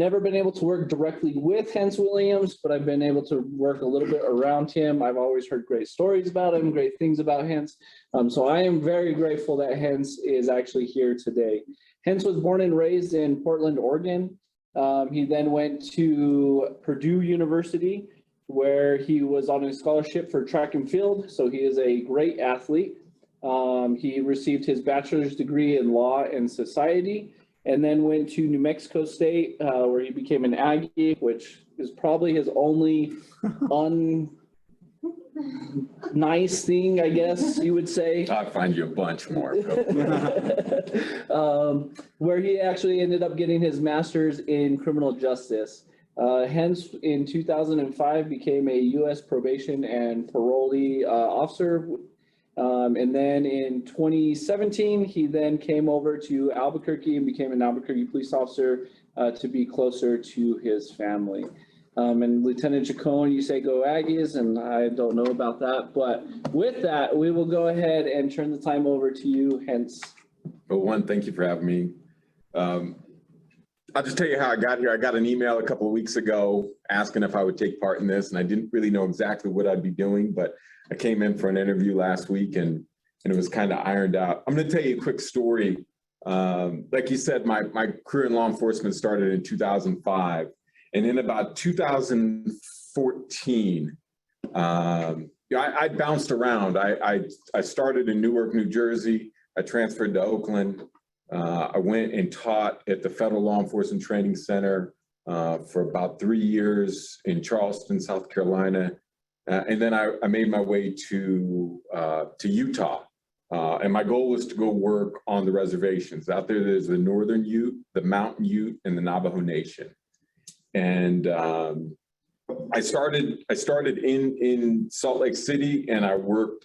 never been able to work directly with Hence Williams, but I've been able to work a little bit around him. I've always heard great stories about him, great things about Hence. So I am very grateful that Hence is actually here today. Hence was born and raised in Portland, Oregon. He then went to Purdue University, where he was on a scholarship for track and field. So he is a great athlete. He received his bachelor's degree in law and society, and then went to New Mexico State, where he became an Aggie, which is probably his only nice thing, I guess you would say. I'll find you a bunch more. Where he actually ended up getting his master's in criminal justice. Hence, in 2005, became a U.S. probation and parolee officer. And then in 2017, he then came over to Albuquerque and became an Albuquerque police officer to be closer to his family. And Lieutenant Chacon, you say go Aggies, and I don't know about that. But with that, we will go ahead and turn the time over to you, Hence. Well, one, thank you for having me. I'll just tell you how I got here. I got an email a couple of weeks ago asking if I would take part in this, and I didn't really know exactly what I'd be doing, but I came in for an interview last week and it was kind of ironed out. I'm going to tell you a quick story. Like you said, my career in law enforcement started in 2005. And in about 2014, I bounced around. I started in Newark, New Jersey. I transferred to Oakland. I went and taught at the Federal Law Enforcement Training Center for about 3 years in Charleston, South Carolina. And then I made my way to Utah. And my goal was to go work on the reservations. Out there's the Northern Ute, the Mountain Ute, and the Navajo Nation. And I started in Salt Lake City, and I worked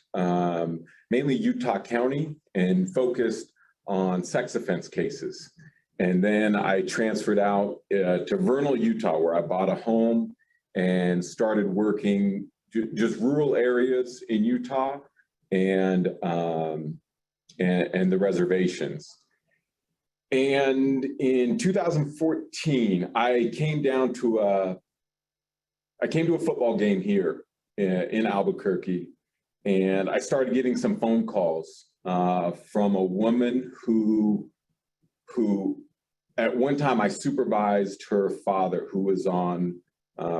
mainly Utah County and focused on sex offense cases. And then I transferred out to Vernal, Utah, where I bought a home and started working just rural areas in Utah and the reservations. And in 2014, I came to a football game here in Albuquerque, and I started getting some phone calls from a woman who at one time I supervised her father, who was on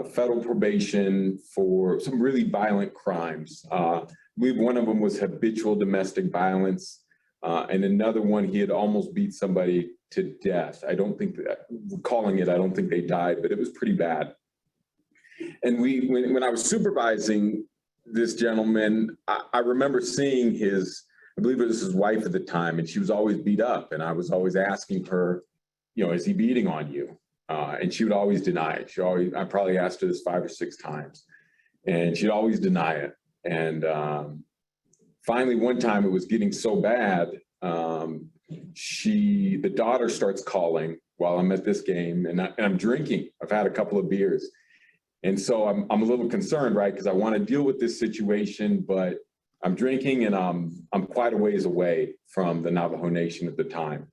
federal probation for some really violent crimes. I believe one of them was habitual domestic violence. And another one, he had almost beat somebody to death. I don't think that, recalling it, I don't think they died, but it was pretty bad. And when I was supervising this gentleman, I remember seeing I believe it was his wife at the time, and she was always beat up. And I was always asking her, is he beating on you? And she would always deny it. I probably asked her this 5 or 6 times, and she'd always deny it. And finally, one time it was getting so bad, the daughter starts calling while I'm at this game, and I'm drinking. I've had a couple of beers. And so I'm a little concerned, right? Because I want to deal with this situation, but I'm drinking and I'm quite a ways away from the Navajo Nation at the time.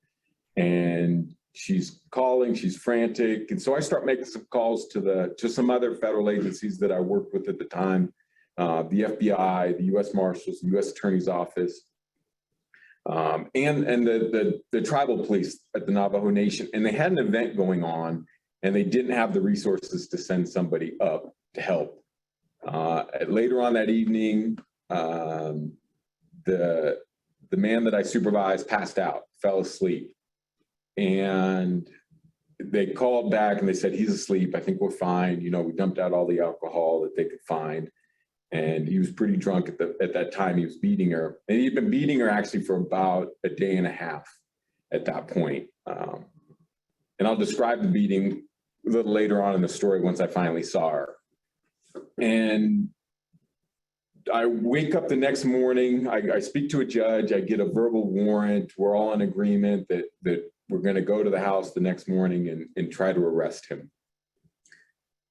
And she's calling, she's frantic. And so I start making some calls to some other federal agencies that I worked with at the time. The FBI, the U.S. Marshals, the U.S. Attorney's Office, and the tribal police at the Navajo Nation. And they had an event going on, and they didn't have the resources to send somebody up to help. Later on that evening, the man that I supervised passed out, fell asleep. And they called back and they said, he's asleep. I think we're fine. We dumped out all the alcohol that they could find. And he was pretty drunk at that time. He was beating her. And he'd been beating her actually for about a day and a half at that point. And I'll describe the beating a little later on in the story once I finally saw her. And I wake up the next morning, I speak to a judge, I get a verbal warrant. We're all in agreement that we're going to go to the house the next morning and try to arrest him.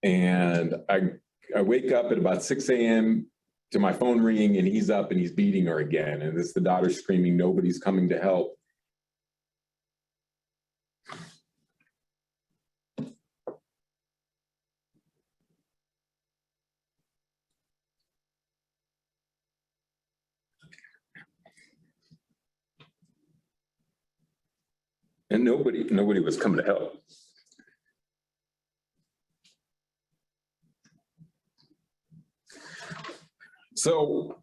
And I wake up at about 6 a.m. to my phone ringing, and he's up and he's beating her again. And it's the daughter screaming, nobody's coming to help. and nobody was coming to help. So,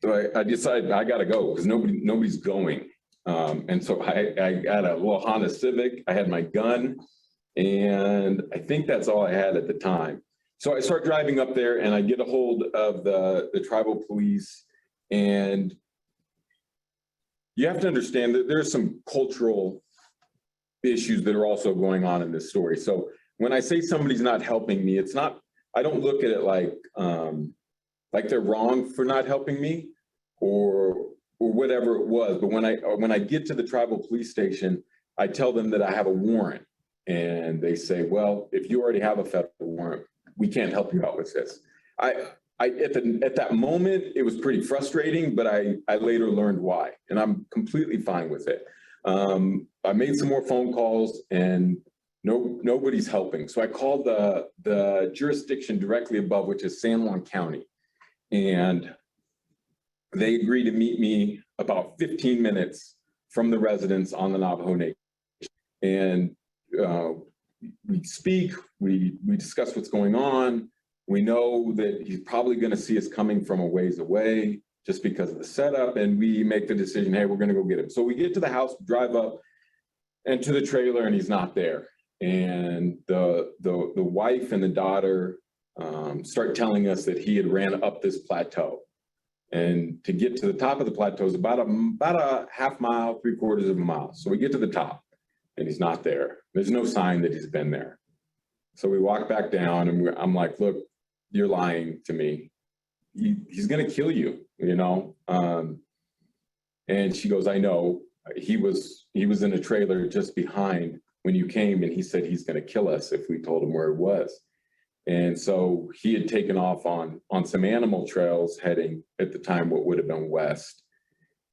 I decided I got to go because nobody's going. And so I got a little Honda Civic. I had my gun, and I think that's all I had at the time. So I start driving up there, and I get a hold of the tribal police. And you have to understand that there's some cultural issues that are also going on in this story. So when I say somebody's not helping me, it's not, I don't look at it like they're wrong for not helping me or whatever it was. But when I get to the tribal police station, I tell them that I have a warrant, and they say, well, if you already have a federal warrant, we can't help you out with this. At that moment, it was pretty frustrating, but I later learned why, and I'm completely fine with it. I made some more phone calls, and nobody's helping. So I called the jurisdiction directly above, which is San Juan County, and they agreed to meet me about 15 minutes from the residence on the Navajo Nation. And we speak, we discuss what's going on. We know that he's probably going to see us coming from a ways away just because of the setup, and we make the decision, hey, we're going to go get him. So we get to the house, drive up and to the trailer, and he's not there. And the wife and the daughter start telling us that he had ran up this plateau. And to get to the top of the plateau is about a half mile, 3/4 of a mile. So we get to the top, and he's not there. There's no sign that he's been there. So we walk back down, and I'm like, look, you're lying to me. He's going to kill you, you know? And she goes, I know. He was in a trailer just behind when you came, and he said he's going to kill us if we told him where it was. And so he had taken off on some animal trails heading at the time what would have been west.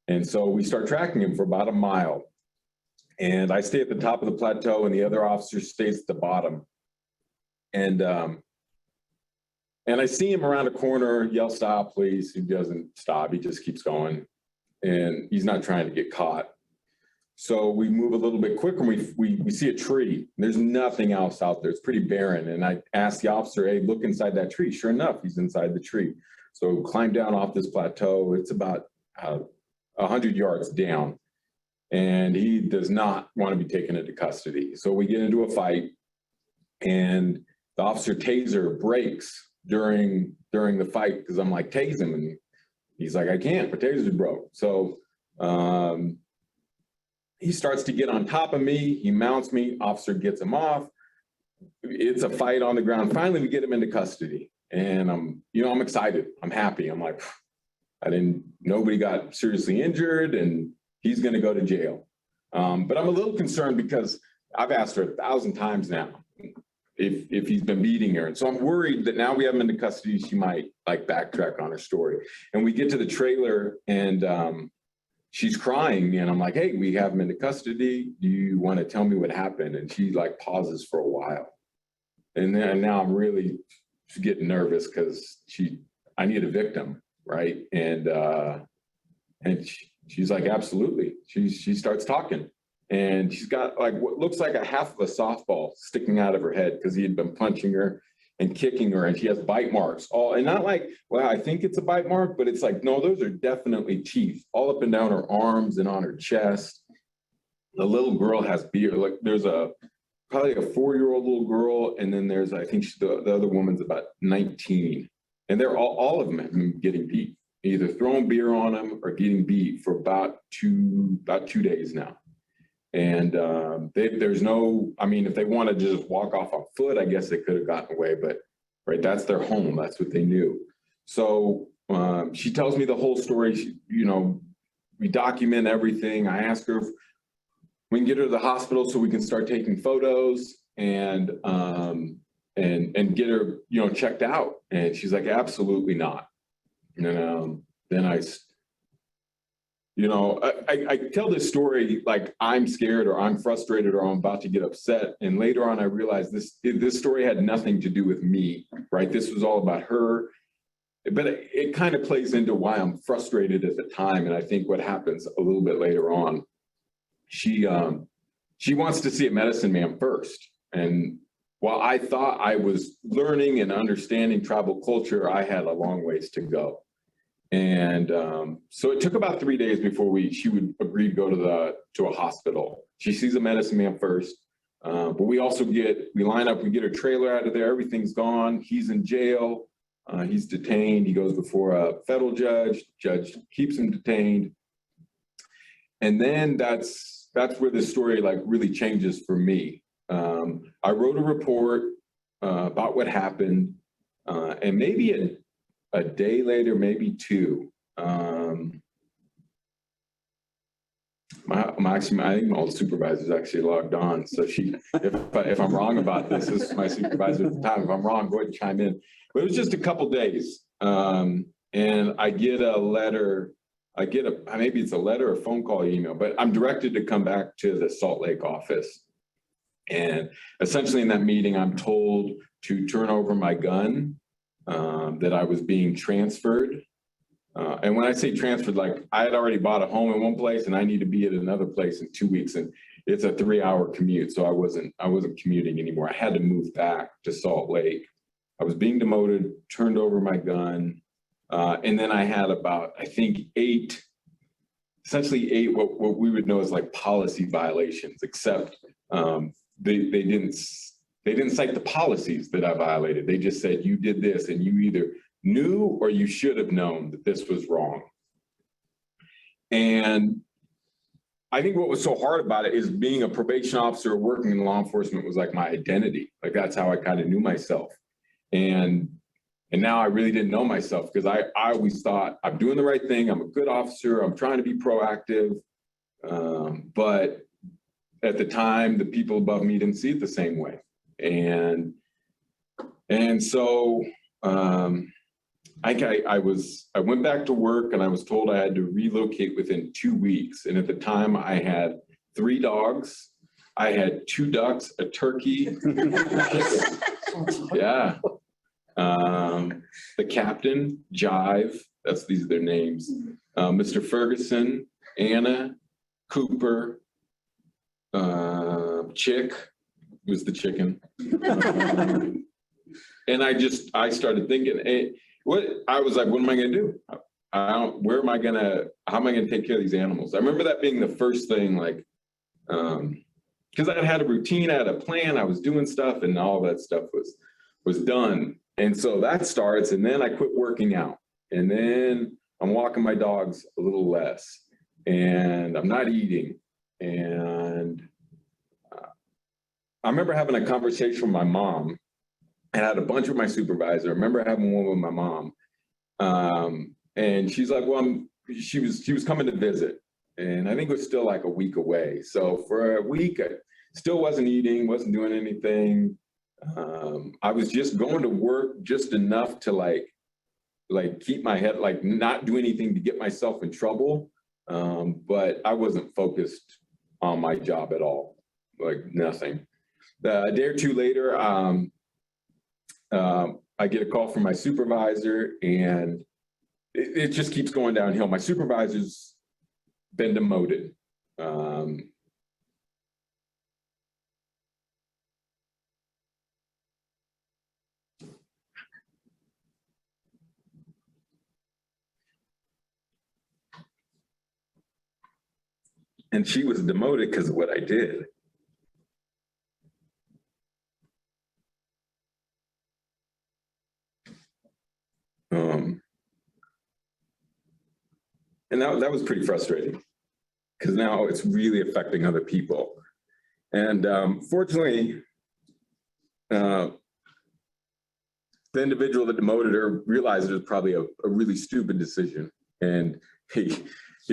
And so we start tracking him for about a mile. And I stay at the top of the plateau, and the other officer stays at the bottom. And I see him around a corner, yell, stop, please. He doesn't stop. He just keeps going. And he's not trying to get caught. So we move a little bit quicker, and we see a tree. There's nothing else out there. It's pretty barren. And I asked the officer, hey, look inside that tree. Sure enough, he's inside the tree. So we climb down off this plateau. It's about 100 yards down. And he does not want to be taken into custody. So we get into a fight, and the officer taser breaks during the fight because I'm like, tase him. And he's like, I can't, my taser broke. So he starts to get on top of me. He mounts me. Officer gets him off. It's a fight on the ground. Finally, we get him into custody. And I'm excited. I'm happy. I'm like, nobody got seriously injured, and he's going to go to jail. But I'm a little concerned because I've asked her 1,000 times now if he's been beating her. And so I'm worried that now we have him into custody, she might like backtrack on her story. And we get to the trailer, and she's crying, and I'm like, hey, we have him into custody. Do you want to tell me what happened? And she like pauses for a while. And then now I'm really getting nervous because I need a victim, right? And she's like, absolutely. She starts talking, and she's got like what looks like a half of a softball sticking out of her head because he had been punching her and kicking her, and she has bite marks. And not like, well, I think it's a bite mark, but it's like, no, those are definitely teeth all up and down her arms and on her chest. The little girl has beard. Like there's probably a 4-year-old little girl, and then there's, I think the other woman's about 19, and they're all of them have been getting beat, either throwing beer on them or getting beat for about two days now. And there's no, I mean, if they wanted to just walk off on foot, I guess they could have gotten away, but right, that's their home. That's what they knew. So she tells me the whole story. We document everything. I ask her if we can get her to the hospital so we can start taking photos and get her, checked out. And she's like, absolutely not. And then I tell this story like I'm scared or I'm frustrated or I'm about to get upset. And later on, I realized this story had nothing to do with me, right? This was all about her but it kind of plays into why I'm frustrated at the time. And I think what happens a little bit later on, she wants to see a medicine man first. And while I thought I was learning and understanding tribal culture, I had a long ways to go. And so it took about 3 days before she would agree to go to a hospital. She sees a medicine man first, but we line up, we get her trailer out of there, everything's gone, he's in jail, he's detained, he goes before a federal judge keeps him detained. And then that's where the story like really changes for me. I wrote a report about what happened, and maybe a day later, maybe two, I think my old supervisor's actually logged on. So if I'm wrong about this is my supervisor at the time. If I'm wrong, go ahead and chime in. But it was just a couple days, and I get a letter. Maybe it's a letter, a phone call, email, but I'm directed to come back to the Salt Lake office. And essentially in that meeting, I'm told to turn over my gun, that I was being transferred. And when I say transferred, like I had already bought a home in one place and I need to be at another place in 2 weeks. And it's a 3-hour commute. So I wasn't commuting anymore. I had to move back to Salt Lake. I was being demoted, turned over my gun. And then I had about, I think essentially eight, what we would know as like policy violations, except they didn't cite the policies that I violated. They just said, you did this and you either knew or you should have known that this was wrong. And I think what was so hard about it is being a probation officer working in law enforcement was like my identity. Like that's how I kind of knew myself. And now I really didn't know myself because I always thought I'm doing the right thing. I'm a good officer. I'm trying to be proactive. But at the time, the people above me didn't see it the same way. And so I went back to work and I was told I had to relocate within 2 weeks. And at the time I had 3 dogs. I had 2 ducks, a turkey. Yeah. The captain, Jive, these are their names. Mr. Ferguson, Anna, Cooper, Chick was the chicken. And I started thinking, hey, I was like, what am I gonna do? How am I gonna take care of these animals? I remember that being the first thing, like, because I had a routine, I had a plan, I was doing stuff, and all that stuff was done. And so that starts, and then I quit working out. And then I'm walking my dogs a little less, and I'm not eating. And I remember having a conversation with my mom, and I had a bunch with my supervisor. I remember having one with my mom. And she's like, well, she was coming to visit. And I think it was still like a week away. So for a week, I still wasn't eating, wasn't doing anything. I was just going to work just enough to like keep my head, like not do anything to get myself in trouble. But I wasn't focused on my job at all, like nothing. A day or two later, I get a call from my supervisor, and it just keeps going downhill. My supervisor's been demoted. And she was demoted because of what I did. And that was pretty frustrating because now it's really affecting other people. And fortunately, the individual that demoted her realized it was probably a really stupid decision. And he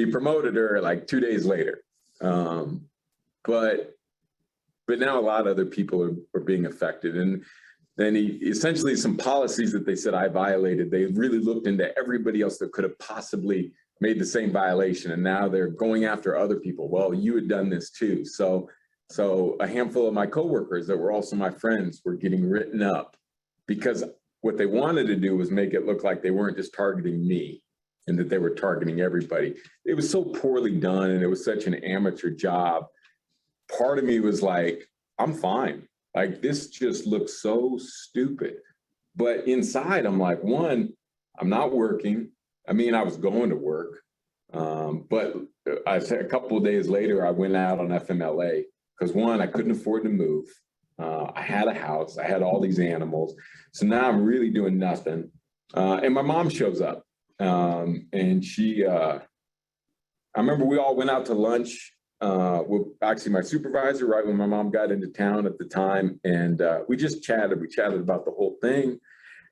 promoted her like 2 days later. But now a lot of other people are being affected. And then essentially some policies that they said I violated, they really looked into everybody else that could have possibly made the same violation. And now they're going after other people. Well, you had done this too. So a handful of my coworkers that were also my friends were getting written up because what they wanted to do was make it look like they weren't just targeting me and that they were targeting everybody. It was so poorly done and it was such an amateur job. Part of me was like, I'm fine. Like, this just looks so stupid. But inside, I'm like, one, I'm not working. I mean, I was going to work. But I said a couple of days later, I went out on FMLA because one, I couldn't afford to move. I had a house, I had all these animals. So now I'm really doing nothing. And my mom shows up and she, I remember we all went out to lunch with actually my supervisor right when my mom got into town at the time. And we just chatted, we chatted about the whole thing.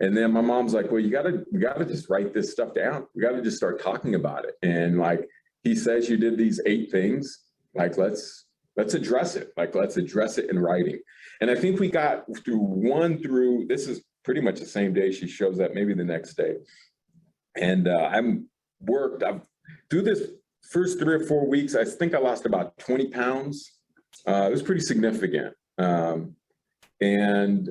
And then my mom's like, well, we gotta just write this stuff down. We gotta just start talking about it. And like, he says you did these 8 things, like, let's address it. Like, let's address it in writing. And I think we got through, this is pretty much the same day she shows up, maybe the next day. And I've through this first 3 or 4 weeks, I think I lost about 20 pounds. It was pretty significant. And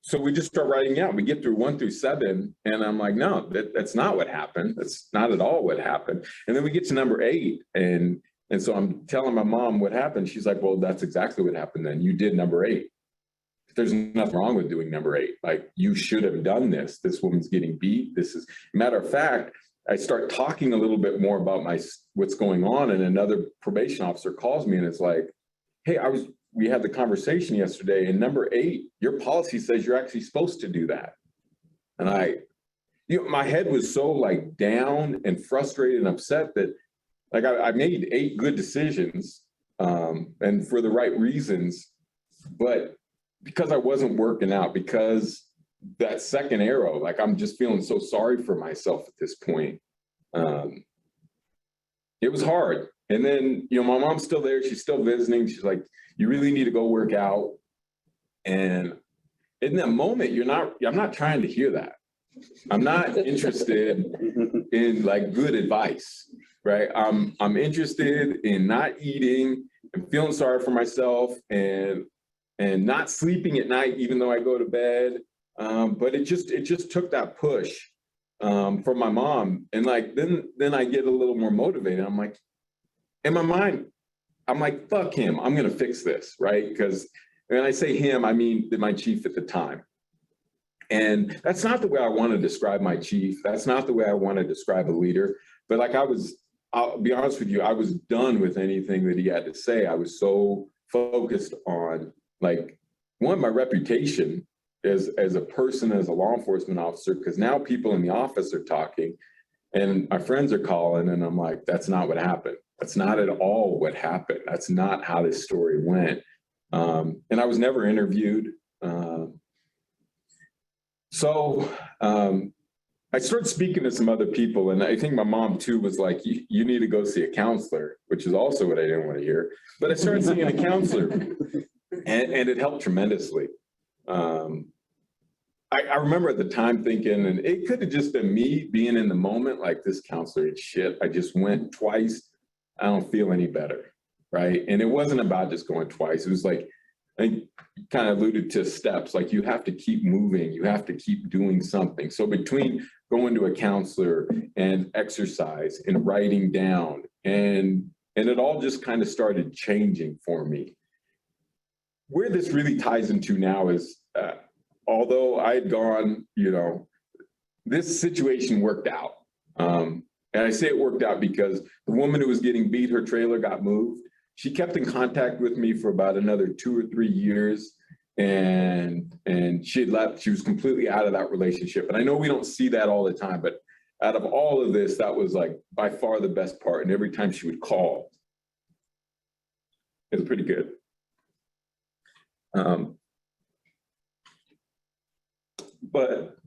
so we just start writing out. We get through 1 through 7, and I'm like, no, that's not what happened. That's not at all what happened. And then we get to number 8, and so I'm telling my mom what happened. She's like, well, that's exactly what happened then. You did number 8. There's nothing wrong with doing number 8. Like, you should have done this. This woman's getting beat. This is, matter of fact, I start talking a little bit more about what's going on, and another probation officer calls me and it's like, hey, we had the conversation yesterday, and number 8, your policy says you're actually supposed to do that. And my head was so like down and frustrated and upset that like I made 8 good decisions and for the right reasons, but because I wasn't working out, because that second arrow, like, I'm just feeling so sorry for myself at this point. It was hard. And then, my mom's still there. She's still visiting. She's like, you really need to go work out. And in that moment, I'm not trying to hear that. I'm not interested in like good advice, right? I'm interested in not eating and feeling sorry for myself and not sleeping at night, even though I go to bed. But it just took that push from my mom. And like, then I get a little more motivated. I'm like, in my mind, I'm like, fuck him. I'm going to fix this, right? Because when I say him, I mean my chief at the time. And that's not the way I want to describe my chief. That's not the way I want to describe a leader. But like, I'll be honest with you, I was done with anything that he had to say. I was so focused on, like, one, my reputation as a person, as a law enforcement officer, because now people in the office are talking and my friends are calling, and I'm like, that's not what happened. That's not at all what happened. That's not how this story went. And I was never interviewed. So I started speaking to some other people, and I think my mom too was like, you need to go see a counselor, which is also what I didn't want to hear. But I started seeing a counselor, and it helped tremendously. I remember at the time thinking, and it could have just been me being in the moment, like, this counselor is shit. I just went twice. I don't feel any better, right? And it wasn't about just going twice. It was like, I kind of alluded to steps, like, you have to keep moving. You have to keep doing something. So between going to a counselor and exercise and writing down, and it all just kind of started changing for me. Where this really ties into now is, although I had gone, this situation worked out. And I say it worked out because the woman who was getting beat, her trailer got moved. She kept in contact with me for about another 2 or 3 years, and she had left. She was completely out of that relationship. And I know we don't see that all the time, but out of all of this, that was like by far the best part. And every time she would call, it was pretty good. But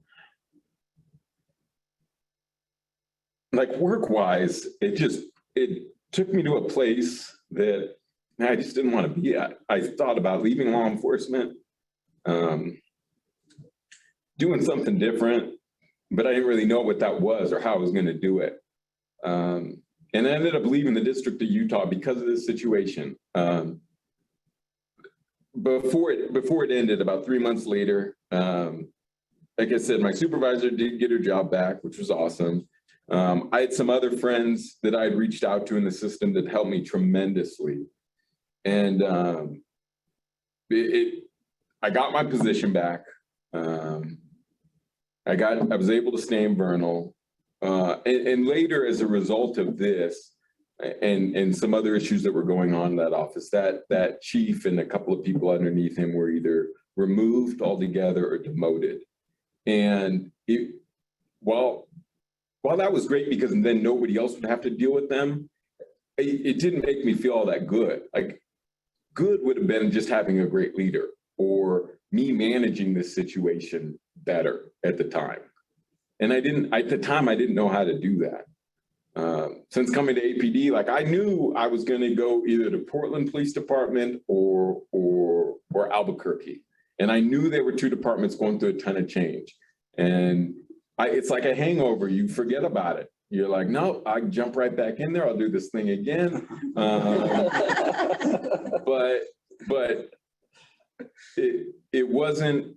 like, work-wise, it took me to a place that I just didn't want to be at. I thought about leaving law enforcement, doing something different, but I didn't really know what that was or how I was going to do it. And I ended up leaving the District of Utah because of this situation. Before it ended, about 3 months later, like I said, my supervisor did get her job back, which was awesome. I had some other friends that I had reached out to in the system that helped me tremendously. And I got my position back. I was able to stay in Vernal. And later, as a result of this, and some other issues that were going on in that office, that chief and a couple of people underneath him were either removed altogether or demoted. And while that was great because then nobody else would have to deal with them, it didn't make me feel all that good. Like, good would have been just having a great leader or me managing this situation better at the time. And at the time, I didn't know how to do that. Since coming to APD, like, I knew I was going to go either to Portland Police Department or Albuquerque. And I knew there were two departments going through a ton of change. And it's like a hangover. You forget about it. You're like, no, I jump right back in there. I'll do this thing again. But it wasn't,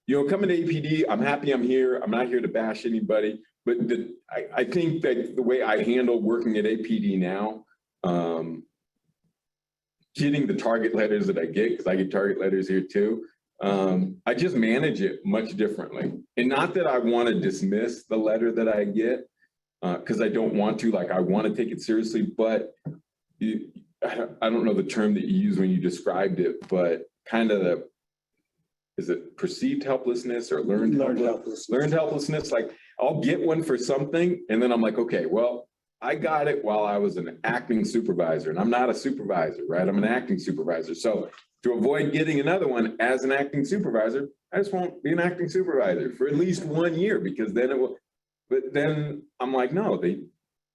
coming to APD, I'm happy I'm here. I'm not here to bash anybody. But I think that the way I handle working at APD now, getting the target letters that I get, because I get target letters here too, I just manage it much differently. And not that I want to dismiss the letter that I get, because I don't want to, like, I want to take it seriously, but I don't know the term that you use when you described it, but kind of is it perceived helplessness or learned helplessness? Learned helplessness. Like, I'll get one for something, and then I'm like, okay, well, I got it while I was an acting supervisor, and I'm not a supervisor, right? I'm an acting supervisor. So to avoid getting another one as an acting supervisor, I just won't be an acting supervisor for at least 1 year, because then it will, but then I'm like, no, the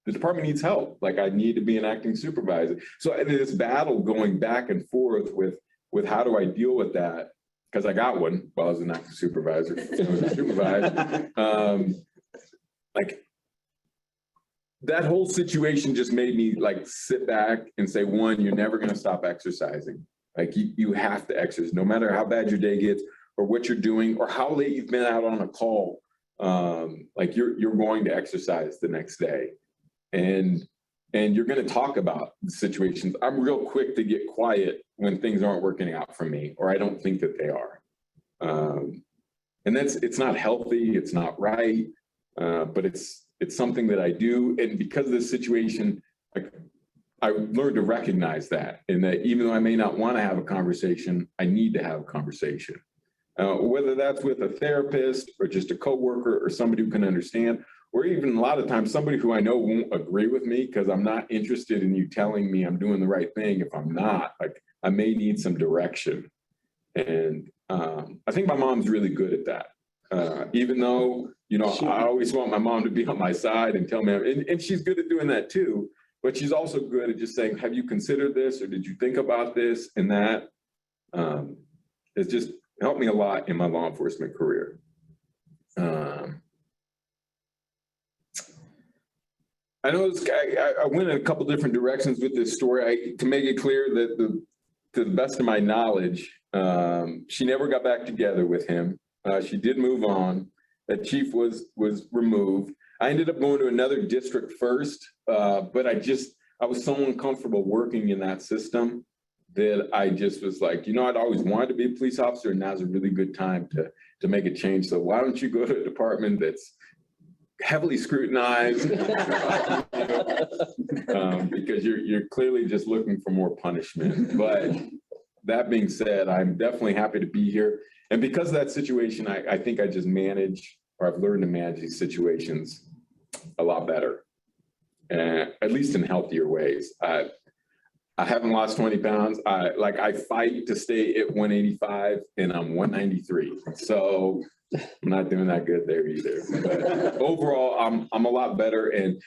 department needs help. Like, I need to be an acting supervisor. So this battle going back and forth with how do I deal with that? Because I got one while I was an acting supervisor. I was a supervisor. Like, that whole situation just made me, like, sit back and say, one, you're never going to stop exercising. Like, you have to exercise, no matter how bad your day gets or what you're doing or how late you've been out on a call. Like, you're going to exercise the next day, and you're going to talk about the situations. I'm real quick to get quiet when things aren't working out for me, or I don't think that they are. And it's not healthy, it's not right, but it's something that I do. And because of this situation, like, I learned to recognize that, and that even though I may not want to have a conversation, I need to have a conversation. Whether that's with a therapist or just a coworker or somebody who can understand, or even a lot of times somebody who I know won't agree with me because I'm not interested in you telling me I'm doing the right thing. If I'm not, like, I may need some direction. And I think my mom's really good at that. Even though, I always want my mom to be on my side and tell me, and she's good at doing that too, but she's also good at just saying, have you considered this, or did you think about this? And that has just helped me a lot in my law enforcement career. I know this guy, I went in a couple different directions with this story. To make it clear that to the best of my knowledge, she never got back together with him. She did move on. That chief was removed. I ended up going to another district first, but I was so uncomfortable working in that system that I just was like, I'd always wanted to be a police officer, and now's a really good time to make a change. So why don't you go to a department that's heavily scrutinized, because you're clearly just looking for more punishment. But that being said, I'm definitely happy to be here. And because of that situation, I think I just I've learned to manage these situations a lot better, at least in healthier ways. I haven't lost 20 pounds. I fight to stay at 185, and I'm 193. So I'm not doing that good there either. But overall, I'm a lot better. And,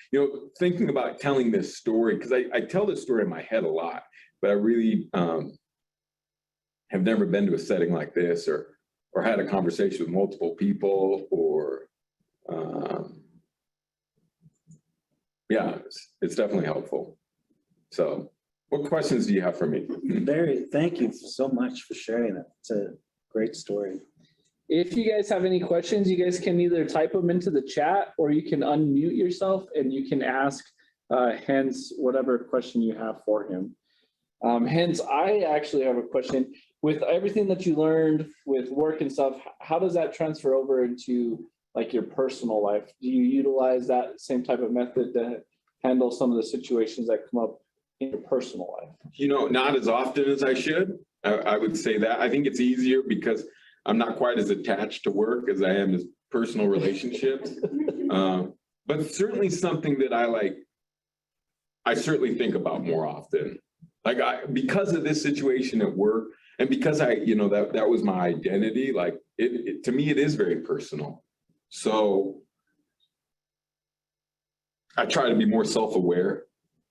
thinking about telling this story, because I tell this story in my head a lot, but I really have never been to a setting like this, or had a conversation with multiple people, or yeah, it's definitely helpful. So what questions do you have for me? Thank you so much for sharing that. It's a great story. If you guys have any questions, you guys can either type them into the chat or you can unmute yourself and you can ask Hence whatever question you have for him. Hence, I actually have a question. With everything that you learned with work and stuff, how does that transfer over into like your personal life? Do you utilize that same type of method to handle some of the situations that come up in your personal life? You know, not as often as I should. I would say that. I think it's easier because I'm not quite as attached to work as I am as personal relationships. But certainly something that I certainly think about more often. Like because of this situation at work and because that was my identity, like to me, it is very personal. So I try to be more self-aware.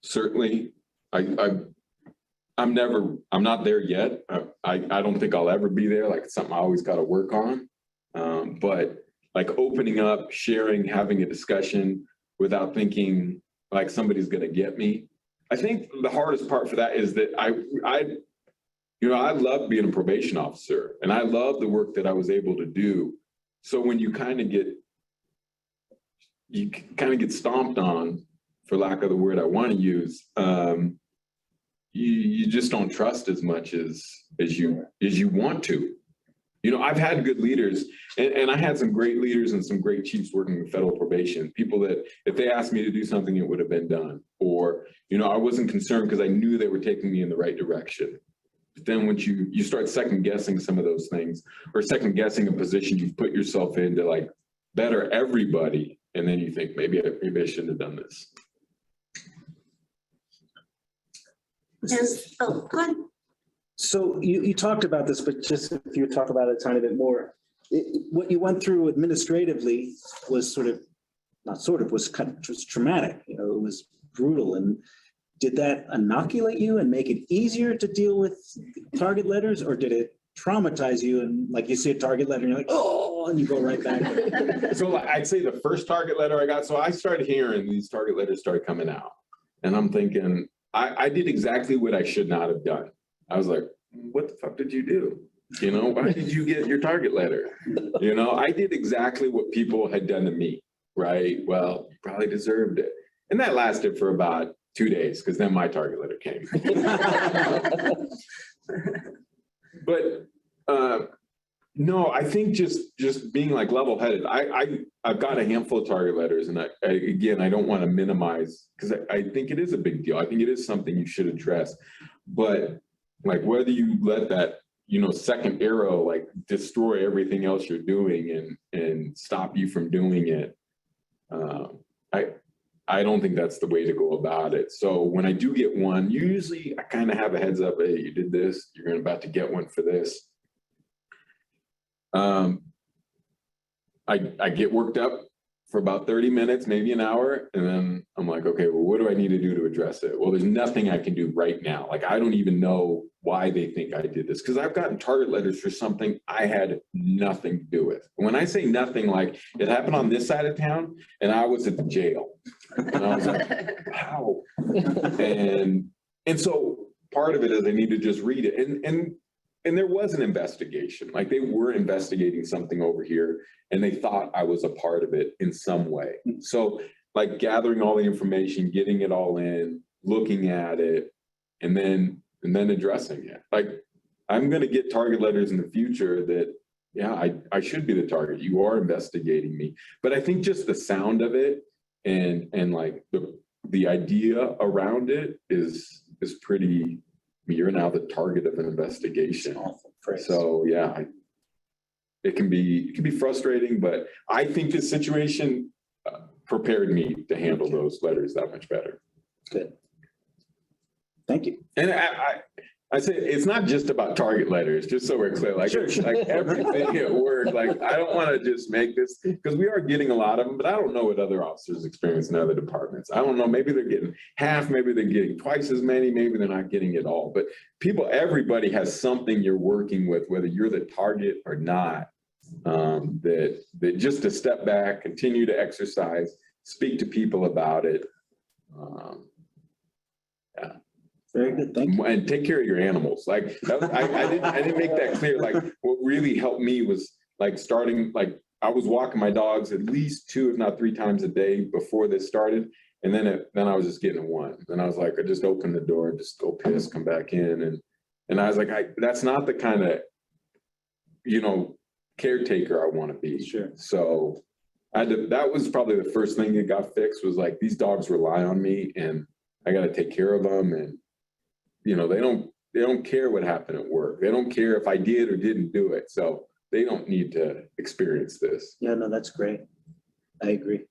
Certainly, I'm not there yet. I don't think I'll ever be there. Like it's something I always got to work on. But like opening up, sharing, having a discussion without thinking like somebody's going to get me. I think the hardest part for that is that I love being a probation officer and I love the work that I was able to do. So when you kind of get stomped on, for lack of the word I want to use, you just don't trust as much as you want to. You know, I've had good leaders and I had some great leaders and some great chiefs working with federal probation, people that if they asked me to do something, it would have been done. Or, you know, I wasn't concerned because I knew they were taking me in the right direction. But then once you start second guessing some of those things or second guessing a position you've put yourself in to like better everybody. And then you think maybe I shouldn't have done this. Go ahead. So you talked about this, but just if you talk about it a tiny bit more, what you went through administratively was was traumatic. You know, it was brutal. And did that inoculate you and make it easier to deal with target letters, or did it traumatize you? And like you see a target letter and you're like, oh, and you go right back. So I'd say the first target letter I got, so I started hearing these target letters started coming out. And I'm thinking, I did exactly what I should not have done. I was like, what the fuck did you do? You know, why did you get your target letter? You know, I did exactly what people had done to me, right? Well, you probably deserved it. And that lasted for about 2 days because then my target letter came. But no, I think just being like level-headed. I've got a handful of target letters, and I don't want to minimize because I think it is a big deal. I think it is something you should address. But like whether you let that, you know, second arrow like destroy everything else you're doing and stop you from doing it, I don't think that's the way to go about it. So when I do get one, usually I kind of have a heads up, hey, you did this, you're about to get one for this. I get worked up for about 30 minutes, maybe an hour, and then I'm like, okay, well, what do I need to do to address it? Well, there's nothing I can do right now. Like, I don't even know why they think I did this, because I've gotten target letters for something I had nothing to do with. When I say nothing, like it happened on this side of town, and I was at the jail. And I was like, how? And so part of it is I need to just read it. And there was an investigation, like they were investigating something over here and they thought I was a part of it in some way. So like gathering all the information, getting it all in, looking at it, and then addressing it. Like I'm going to get target letters in the future that, yeah, I should be the target. You are investigating me. But I think just the sound of it and like the idea around it is pretty, you're now the target of an investigation. So yeah, it can be frustrating, but I think this situation prepared me to handle those letters that much better. Good. Thank you. And I say it's not just about target letters, just so we're clear. Like, Sure. like everything at work. Like I don't want to just make this, because we are getting a lot of them, but I don't know what other officers experience in other departments. I don't know. Maybe they're getting half. Maybe they're getting twice as many. Maybe they're not getting it all. But everybody has something you're working with, whether you're the target or not. That just to step back, continue to exercise, speak to people about it. Yeah. Very good, thank you. And take care of your animals. Like that was, I didn't make that clear. Like what really helped me was like starting, like I was walking my dogs at least 2, if not 3 times a day before this started. And then I was just getting one. And I was like, I just open the door, just go piss, come back in. And I was like, that's not the kind of, you know, caretaker I want to be. Sure. So that was probably the first thing that got fixed, was like, these dogs rely on me and I got to take care of them. And, you know, they don't care what happened at work. They don't care if I did or didn't do it. So they don't need to experience this. Yeah, no, that's great. I agree.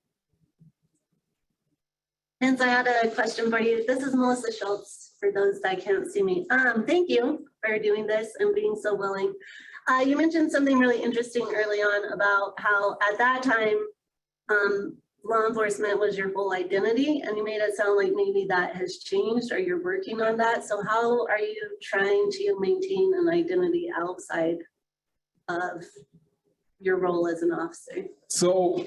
Hence, I had a question for you. This is Melissa Schultz, for those that can't see me. Thank you for doing this and being so willing. You mentioned something really interesting early on about how at that time, law enforcement was your whole identity, and you made it sound like maybe that has changed or you're working on that. So how are you trying to maintain an identity outside of your role as an officer? So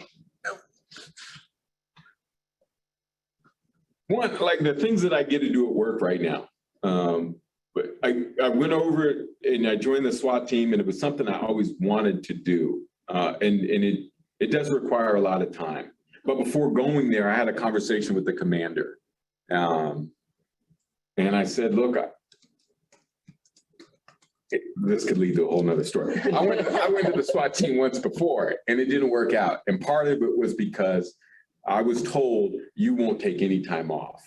one, like the things that I get to do at work right now, but I went over and I joined the SWAT team, and it was something I always wanted to do. And it does require a lot of time. But before going there, I had a conversation with the commander. And I said, look, this could lead to a whole nother story. I went to the SWAT team once before and it didn't work out. And part of it was because I was told you won't take any time off.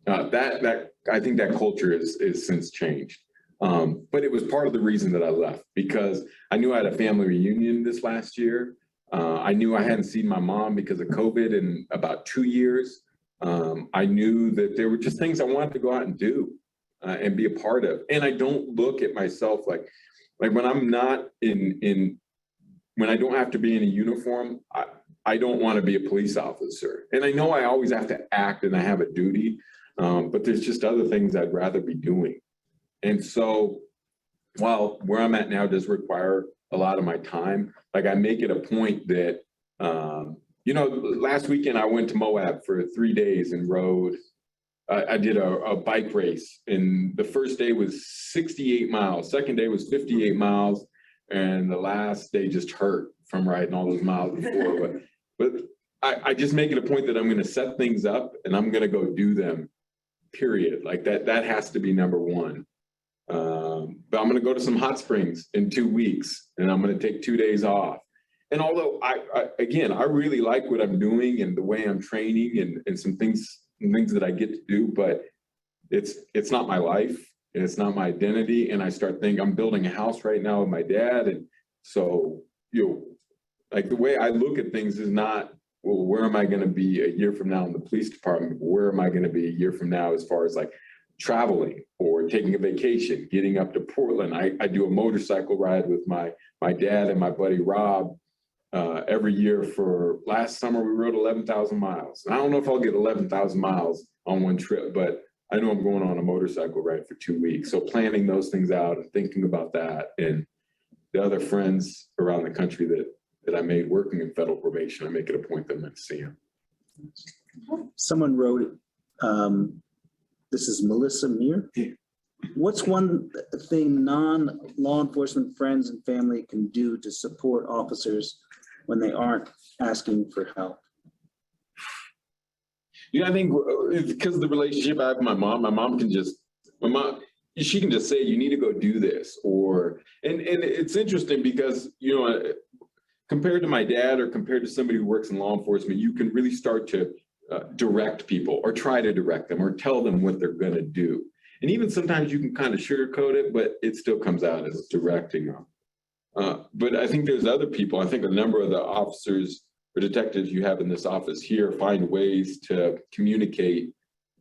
I think that culture is since changed. But it was part of the reason that I left, because I knew I had a family reunion this last year. I knew I hadn't seen my mom because of COVID in about 2 years. I knew that there were just things I wanted to go out and do and be a part of. And I don't look at myself like when I'm not when I don't have to be in a uniform, I don't want to be a police officer. And I know I always have to act and I have a duty, but there's just other things I'd rather be doing. And so while where I'm at now does require a lot of my time, like I make it a point that, you know, last weekend I went to Moab for 3 days and rode. I did a bike race, and the first day was 68 miles. Second day was 58 miles. And the last day just hurt from riding all those miles before. But I just make it a point that I'm going to set things up and I'm going to go do them, period. Like that has to be number one. But I'm going to go to some hot springs in 2 weeks, and I'm going to take 2 days off. And although I really like what I'm doing and the way I'm training and some things that I get to do, but it's not my life and it's not my identity. And I start thinking, I'm building a house right now with my dad. And so, you know, like the way I look at things is not, well, where am I going to be a year from now in the police department? Where am I going to be a year from now as far as like traveling or taking a vacation, getting up to Portland? I do a motorcycle ride with my dad and my buddy Rob every year. For last summer, we rode 11,000 miles. And I don't know if I'll get 11,000 miles on one trip, but I know I'm going on a motorcycle ride for 2 weeks. So planning those things out and thinking about that, and the other friends around the country that I made working in federal probation, I make it a point that I'm going to see them. Someone wrote, this is Melissa Muir. What's one thing non-law enforcement friends and family can do to support officers when they aren't asking for help? Yeah, I think it's because of the relationship I have with my mom can just, she can just say, you need to go do this. And it's interesting because, you know, compared to my dad or compared to somebody who works in law enforcement, you can really start to direct people or try to direct them or tell them what they're going to do. And even sometimes you can kind of sugarcoat it, but it still comes out as directing them. But I think there's other people. I think a number of the officers or detectives you have in this office here find ways to communicate.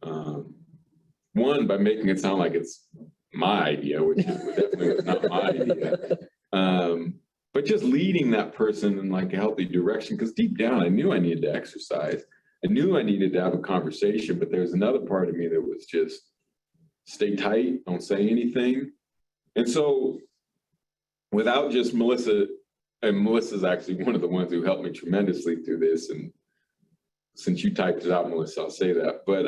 One, by making it sound like it's my idea, which definitely was not my idea. But just leading that person in like a healthy direction, because deep down I knew I needed to exercise. I knew I needed to have a conversation, but there's another part of me that was just stay tight, don't say anything. And so without just Melissa, and Melissa's actually one of the ones who helped me tremendously through this. And since you typed it out, Melissa, I'll say that. But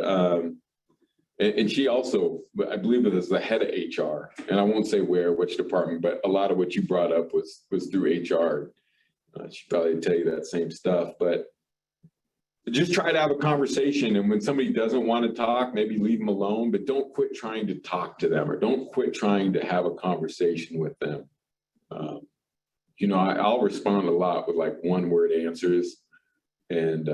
And she also, I believe it is the head of HR, and I won't say which department, but a lot of what you brought up was through HR. She'd probably tell you that same stuff, but just try to have a conversation. And when somebody doesn't want to talk, maybe leave them alone, but don't quit trying to talk to them, or don't quit trying to have a conversation with them. You know, I'll respond a lot with like one-word answers, and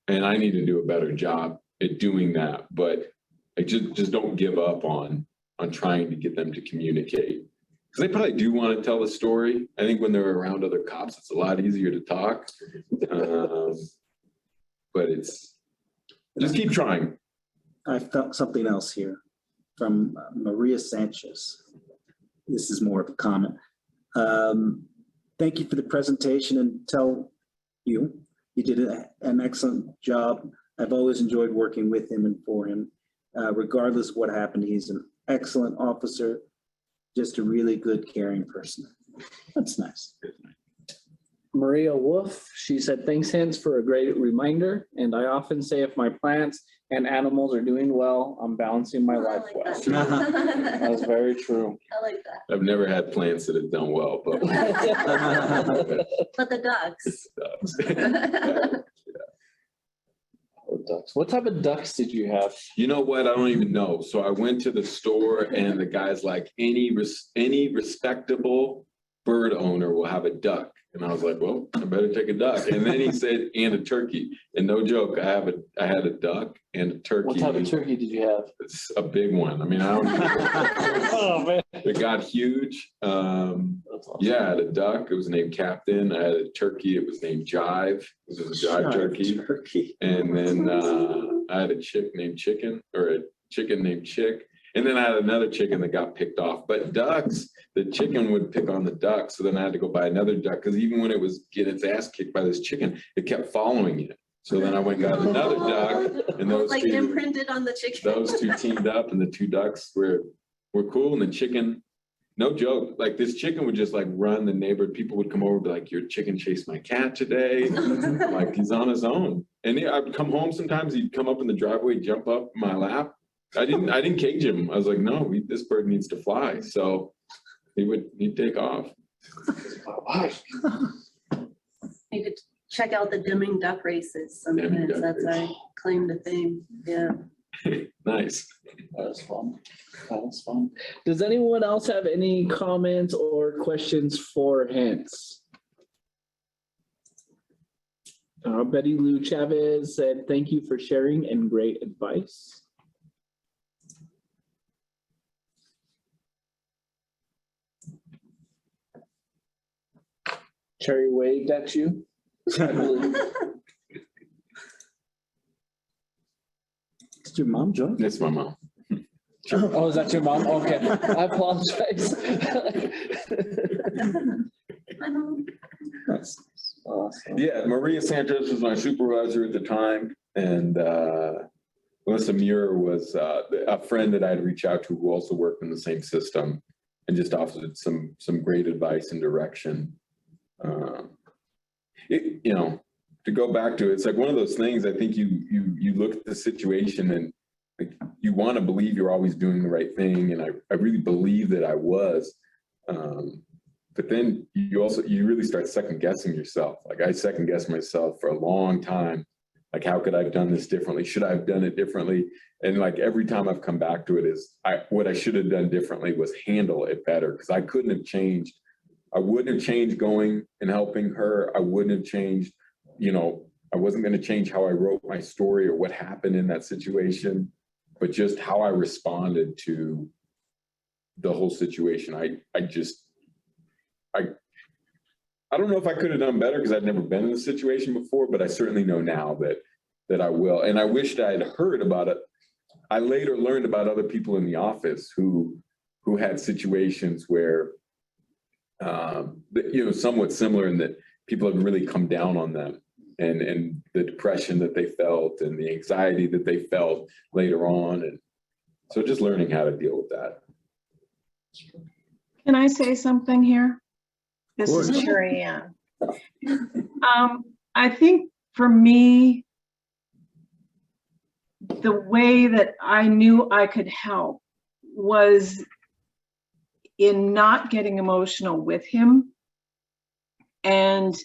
I need to do a better job at doing that, but I just don't give up on trying to get them to communicate, because they probably do want to tell the story. I think when they're around other cops, it's a lot easier to talk, but it's just keep trying. I felt something else here from Maria Sanchez. This is more of a comment. Thank you for the presentation, and tell you did an excellent job. I've always enjoyed working with him and for him. Regardless of what happened, he's an excellent officer, just a really good, caring person. That's nice. Maria Wolf, she said, thanks, Hence, for a great reminder. And I often say if my plants and animals are doing well, I'm balancing my life well. That's very true. I like that. I've never had plants that have done well, but But the ducks. Ducks. What type of ducks did you have? you know what? I don't even know. So I went to the store, and the guy's like, any respectable bird owner will have a duck. And I was like, well, I better take a duck. And then he said, and a turkey. And no joke, I had a duck and a turkey. What type of turkey did you have? It's a big one. I mean, I don't know. Oh, man. It got huge. That's awesome. Yeah, I had a duck. It was named Captain. I had a turkey. It was named Jive. It was a jive turkey. And then I had a chick named Chicken, or a chicken named Chick. And then I had another chicken that got picked off. But ducks, the chicken would pick on the duck. So then I had to go buy another duck, because even when it was getting its ass kicked by this chicken, it kept following it. So then I went and got another duck, and those Like two, imprinted on the chicken. those two teamed up, and the two ducks were cool. And the chicken, no joke, like this chicken would just like run the neighborhood. People would come over and be like, your chicken chased my cat today. Like, he's on his own. And I'd come home sometimes, he'd come up in the driveway, jump up in my lap. I didn't cage him. I was like, no, this bird needs to fly. So he'd take off. Need to check out the dimming duck races Dimming sometimes. duck That's race. our claim to fame. Yeah. Nice. That was fun. That was fun. Does anyone else have any comments or questions for Hence? Betty Lou Chavez said, thank you for sharing and great advice. Cherry waved at you. I believe. Did your mom join? That's my mom. Oh, is that your mom? Okay, I apologize. That's Awesome. Yeah, Maria Sanchez was my supervisor at the time, and Melissa Muir was a friend that I'd reach out to who also worked in the same system, and just offered some great advice and direction. You know, to go back to it, it's like one of those things. I think you look at the situation, and like, you want to believe you're always doing the right thing, and I really believe that I was. But then you really start second guessing yourself. Like, I second guessed myself for a long time. Like, how could I have done this differently? Should I have done it differently? And like every time I've come back to it is what I should have done differently was handle it better, because I couldn't have changed. I wouldn't have changed going and helping her. I wouldn't have changed, you know, I wasn't going to change how I wrote my story or what happened in that situation, but just how I responded to the whole situation. I don't know if I could have done better, because I'd never been in a situation before, but I certainly know now that I will. And I wished I had heard about it. I later learned about other people in the office who had situations where, you know, somewhat similar, in that people have really come down on them, and the depression that they felt and the anxiety that they felt later on. And so just learning how to deal with that. Can I say something here? This Sure. is Sherry Ann. I think for me, the way that I knew I could help was in not getting emotional with him. And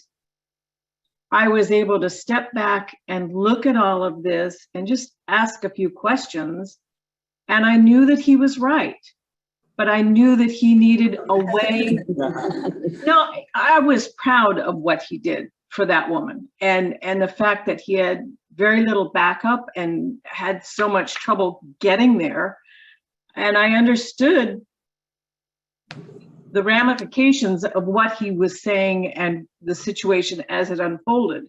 I was able to step back and look at all of this and just ask a few questions. And I knew that he was right, but I knew that he needed a way. No, I was proud of what he did for that woman, and the fact that he had very little backup and had so much trouble getting there. And I understood the ramifications of what he was saying and the situation as it unfolded.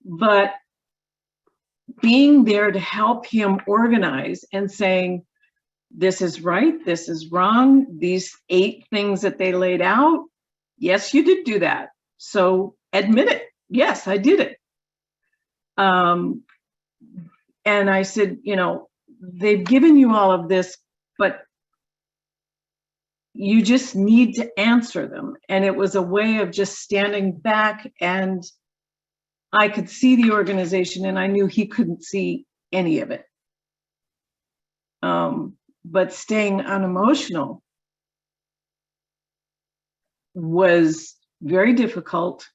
But being there to help him organize and saying, this is right, this is wrong, these 8 things that they laid out, yes, you did do that. So admit it. Yes, I did it. And I said, you know, they've given you all of this, but you just need to answer them. And it was a way of just standing back, and I could see the organization and I knew he couldn't see any of it. But staying unemotional was very difficult,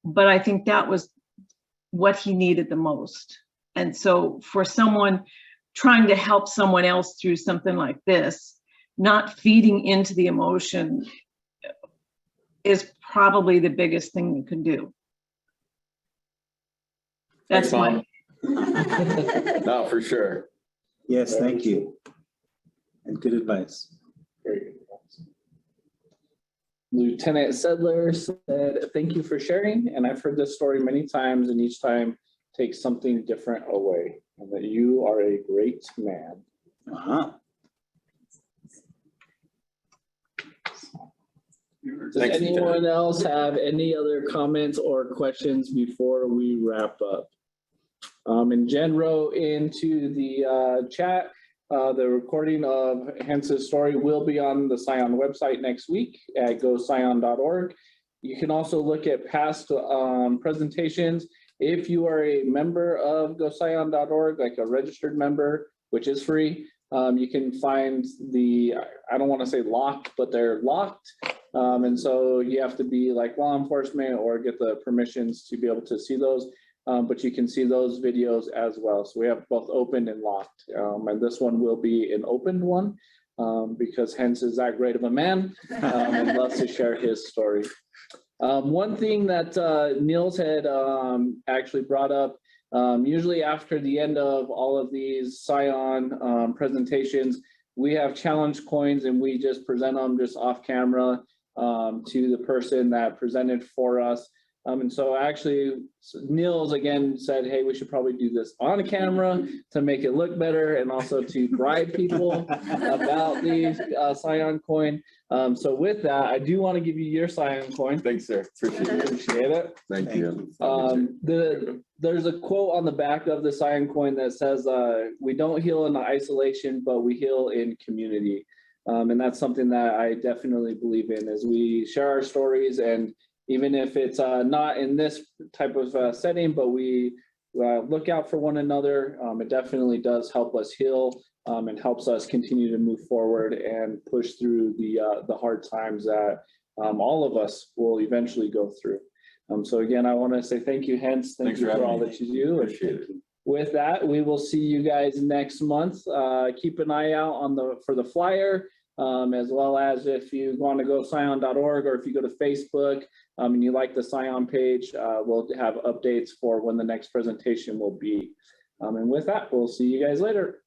but I think that was what he needed the most. And so for someone trying to help someone else through something like this, not feeding into the emotion is probably the biggest thing you can do. That's Thanks, my. No, for sure. Yes, thank you. And good advice. Very good. Lieutenant Sedler said, thank you for sharing. And I've heard this story many times, and each time takes something different away. And that you are a great man. Uh-huh. Does Thanks, anyone else have any other comments or questions before we wrap up? And Jen wrote into the chat, the recording of Hence's story will be on the SCION website next week at goscion.org. You can also look at past presentations. If you are a member of goscion.org, like a registered member, which is free, you can find the, I don't want to say locked, but they're locked. And so you have to be like law enforcement or get the permissions to be able to see those. But you can see those videos as well. So we have both open and locked. And this one will be an opened one because Hence is that great of a man and loves to share his story. One thing that Niels had actually brought up, usually after the end of all of these SCION presentations, we have challenge coins and we just present them just off camera to the person that presented for us. And so actually Niels again said, hey, we should probably do this on camera to make it look better and also to bribe people about the SCION coin. So with that, I do want to give you your SCION coin. Thanks, sir. Appreciate it. Thank you. There's a quote on the back of the SCION coin that says, we don't heal in isolation, but we heal in community. And that's something that I definitely believe in as we share our stories. And even if it's not in this type of setting, but we look out for one another, it definitely does help us heal and helps us continue to move forward and push through the hard times that all of us will eventually go through. So again, I want to say thank you, Hence. Thank you for all that you do. Appreciate it. With that, we will see you guys next month. Keep an eye out for the flyer, as well as if you want to go scion.org or if you go to Facebook and you like the SCION page, we'll have updates for when the next presentation will be. And with that, we'll see you guys later.